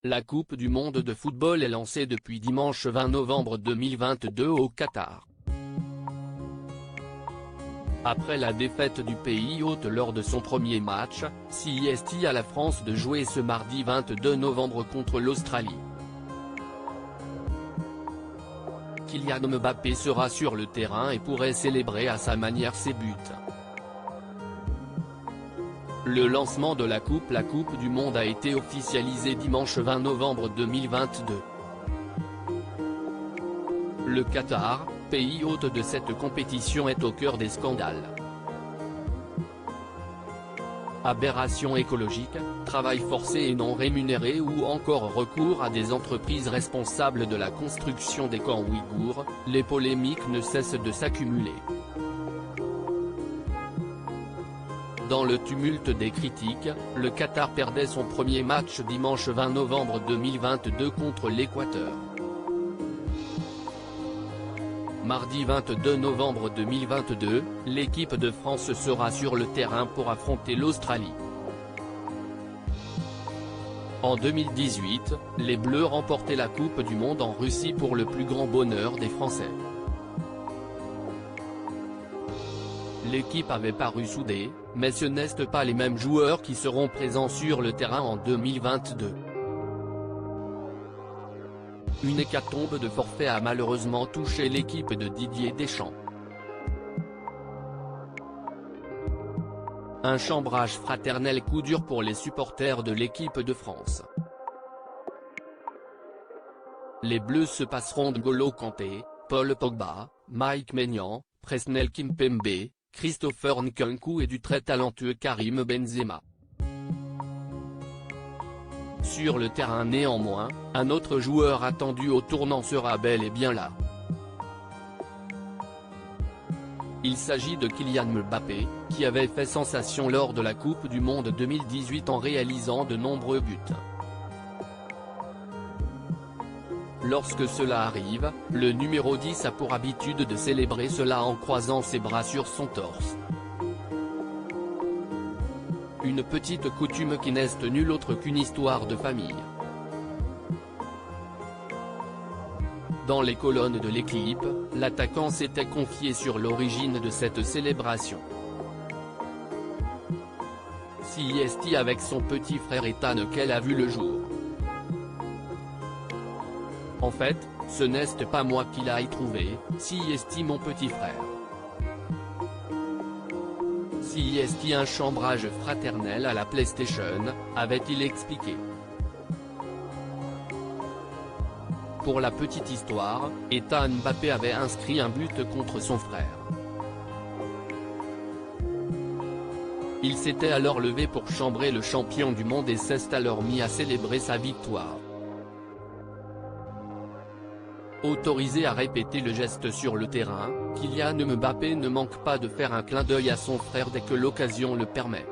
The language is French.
La Coupe du monde de football est lancée depuis dimanche 20 novembre 2022 au Qatar. Après la défaite du pays hôte lors de son premier match, CEST à la France de jouer ce mardi 22 novembre contre l'Australie. Kylian Mbappé sera sur le terrain et pourrait célébrer à sa manière ses buts. Le lancement de la Coupe du monde a été officialisé dimanche 20 novembre 2022. Le Qatar, pays hôte de cette compétition, est au cœur des scandales. Aberrations écologiques, travail forcé et non rémunéré ou encore recours à des entreprises responsables de la construction des camps ouïghours, les polémiques ne cessent de s'accumuler. Dans le tumulte des critiques, le Qatar perdait son premier match dimanche 20 novembre 2022 contre l'Équateur. Mardi 22 novembre 2022, l'équipe de France sera sur le terrain pour affronter l'Australie. En 2018, les Bleus remportaient la Coupe du monde en Russie pour le plus grand bonheur des Français. L'équipe avait paru soudée, mais ce n'est pas les mêmes joueurs qui seront présents sur le terrain en 2022. Une hécatombe de forfaits a malheureusement touché l'équipe de Didier Deschamps. Un chambrage fraternel coup dur pour les supporters de l'équipe de France. Les Bleus se passeront de N'Golo Kanté, Paul Pogba, Mike Maignan, Presnel Kimpembe, Christopher Nkunku et du très talentueux Karim Benzema. Sur le terrain néanmoins, un autre joueur attendu au tournant sera bel et bien là. Il s'agit de Kylian Mbappé, qui avait fait sensation lors de la Coupe du monde 2018 en réalisant de nombreux buts. Lorsque cela arrive, le numéro 10 a pour habitude de célébrer cela en croisant ses bras sur son torse. Une petite coutume qui n'est nulle autre qu'une histoire de famille. Dans les colonnes de l'équipe, l'attaquant s'était confié sur l'origine de cette célébration. CEST avec son petit frère Ethan qu'elle a vu le jour. En fait, ce n'est pas moi qui l'ai trouvé, CEST mon petit frère. CEST un chambrage fraternel à la PlayStation, avait-il expliqué. Pour la petite histoire, Ethan Mbappé avait inscrit un but contre son frère. Il s'était alors levé pour chambrer le champion du monde et s'est alors mis à célébrer sa victoire. Autorisé à répéter le geste sur le terrain, Kylian Mbappé ne manque pas de faire un clin d'œil à son frère dès que l'occasion le permet.